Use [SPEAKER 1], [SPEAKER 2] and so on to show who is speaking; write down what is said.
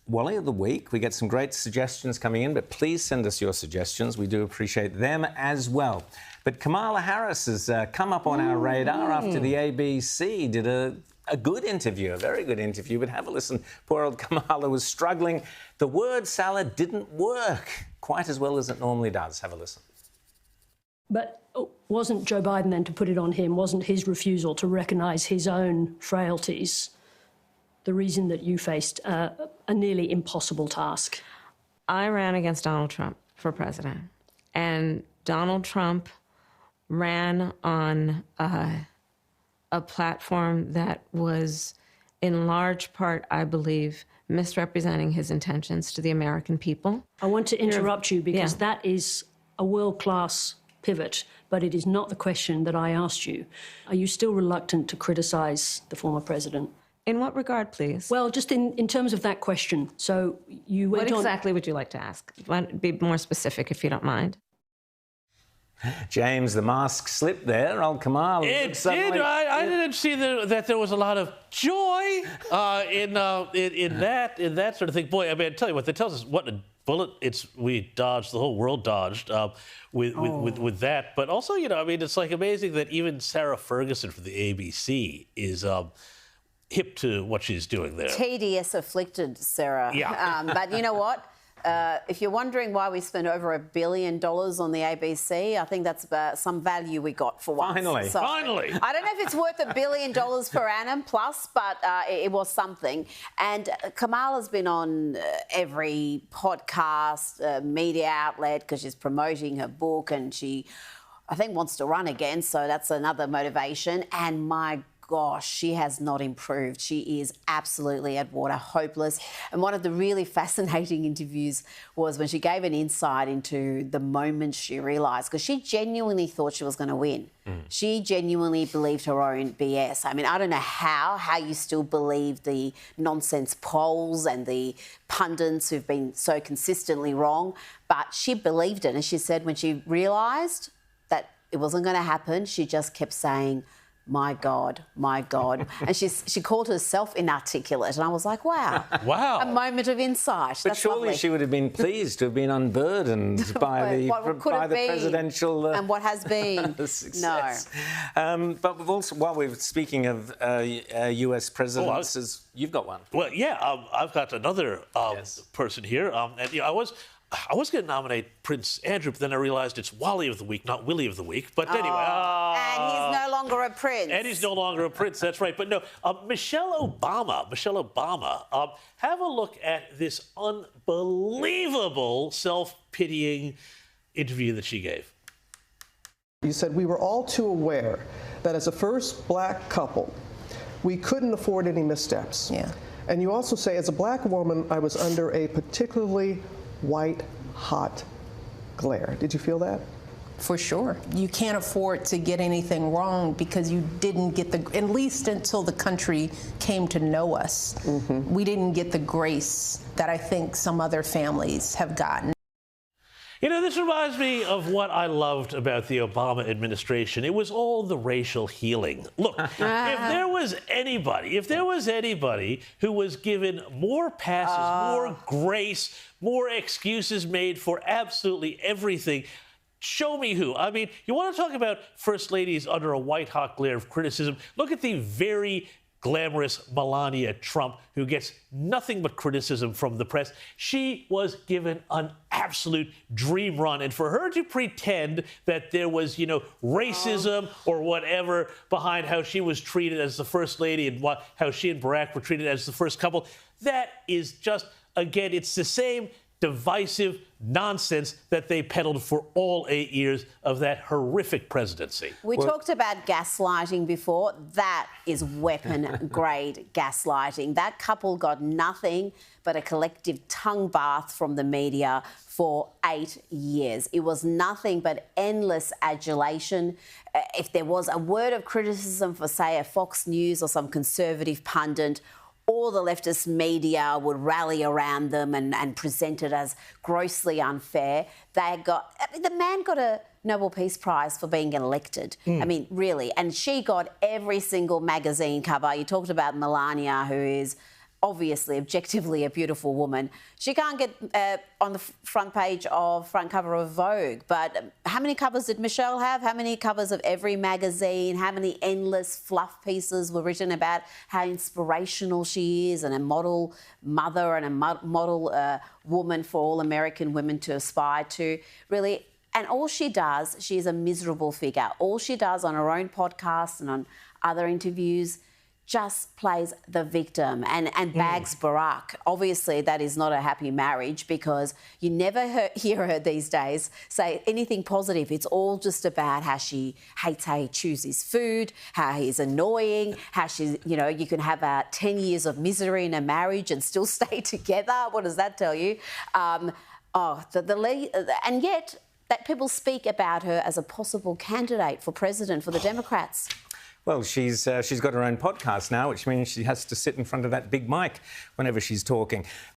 [SPEAKER 1] Wally of the week. We get some great suggestions coming in, but please send us your suggestions. We do appreciate them as well. But Kamala Harris has come up on our radar after the ABC did a good interview, a very good interview, but have a listen. Poor old Kamala was struggling. The word salad didn't work quite as well as it normally does. Have a listen.
[SPEAKER 2] But wasn't Joe Biden then, to put it on him, wasn't his refusal to recognise his own frailties the reason that you faced a nearly impossible task?
[SPEAKER 3] I ran against Donald Trump for president, and Donald Trump ran on a platform that was, in large part, I believe, misrepresenting his intentions to the American people.
[SPEAKER 2] I want to interrupt you because that is a world-class pivot, but it is not the question that I asked you. Are you still reluctant to criticise the former president?
[SPEAKER 3] In what regard, please?
[SPEAKER 2] Well, just in terms of that question. So you went
[SPEAKER 3] What exactly would you like to ask? Be more specific, if you don't mind.
[SPEAKER 1] James, the mask slipped there. Old Kamala.
[SPEAKER 4] It did. I didn't see that there was a lot of joy in that sort of thing. Boy, I mean, I tell you what, that tells us what a bullet we dodged, the whole world dodged with that. But also, you know, I mean, it's like amazing that even Sarah Ferguson from the ABC is hip to what she's doing there.
[SPEAKER 5] TDS afflicted, Sarah.
[SPEAKER 4] Yeah.
[SPEAKER 5] But you know what? If you're wondering why we spent over $1 billion on the ABC, I think that's some value we got for once.
[SPEAKER 1] Finally.
[SPEAKER 5] So,
[SPEAKER 4] Finally.
[SPEAKER 5] I don't know if it's worth $1 billion per annum plus, but it was something. And Kamala's been on every podcast, media outlet, because she's promoting her book, and she, I think, wants to run again. So that's another motivation. And my gosh, she has not improved. She is absolutely at water, hopeless. And one of the really fascinating interviews was when she gave an insight into the moment she realised, because she genuinely thought she was going to win. She genuinely believed her own BS. I mean, I don't know how you still believe the nonsense polls and the pundits who've been so consistently wrong, but she believed it. And she said when she realised that it wasn't going to happen, she just kept saying, my God, my God. And she called herself inarticulate. And I was like, wow.
[SPEAKER 4] Wow.
[SPEAKER 5] A moment of insight.
[SPEAKER 1] But
[SPEAKER 5] That's
[SPEAKER 1] surely
[SPEAKER 5] lovely.
[SPEAKER 1] she would have been pleased to have been unburdened by the presidential
[SPEAKER 5] and what has been.
[SPEAKER 1] success. No. But we've also, while we're speaking of US presidents, you've got one.
[SPEAKER 4] Well, yeah, I've got another person here. And you know, I was going to nominate Prince Andrew, but then I realised it's Wally of the week, not Willie of the week. But anyway.
[SPEAKER 5] And he's no longer a prince.
[SPEAKER 4] And he's no longer a prince, that's right. But no, Michelle Obama, have a look at this unbelievable self-pitying interview that she gave.
[SPEAKER 6] You said we were all too aware that as a first black couple, we couldn't afford any missteps.
[SPEAKER 7] Yeah.
[SPEAKER 6] And you also say, as a black woman, I was under a particularly white hot glare. Did you feel that?
[SPEAKER 7] For sure. You can't afford to get anything wrong because you didn't get at least until the country came to know us, we didn't get the grace that I think some other families have gotten.
[SPEAKER 4] You know, this reminds me of what I loved about the Obama administration. It was all the racial healing. Look, if there was anybody who was given more passes, more grace, more excuses made for absolutely everything, show me who. I mean, you want to talk about first ladies under a white-hot glare of criticism? Look at the very glamorous Melania Trump, who gets nothing but criticism from the press. She was given an absolute dream run. And for her to pretend that there was, you know, racism or whatever behind how she was treated as the first lady and how she and Barack were treated as the first couple, that is just, again, it's the same divisive nonsense that they peddled for all 8 years of that horrific presidency.
[SPEAKER 5] We talked about gaslighting before. That is weapon-grade gaslighting. That couple got nothing but a collective tongue bath from the media for 8 years. It was nothing but endless adulation. If there was a word of criticism for, say, a Fox News or some conservative pundit, all the leftist media would rally around them and present it as grossly unfair. The man got a Nobel Peace Prize for being elected. I mean, really. And she got every single magazine cover. You talked about Melania, who is obviously, objectively a beautiful woman. She can't get on the front cover of Vogue. But how many covers did Michelle have? How many covers of every magazine? How many endless fluff pieces were written about how inspirational she is, and a model mother and a model woman for all American women to aspire to, really? And all she does, she is a miserable figure. All she does on her own podcast and on other interviews just plays the victim and bags Barack. Obviously, that is not a happy marriage, because you never hear her these days say anything positive. It's all just about how she hates how he chooses food, how he's annoying, how she's, you know, you can have 10 years of misery in a marriage and still stay together. What does that tell you? And yet that people speak about her as a possible candidate for president for the Democrats.
[SPEAKER 1] Well, she's got her own podcast now, which means she has to sit in front of that big mic whenever she's talking.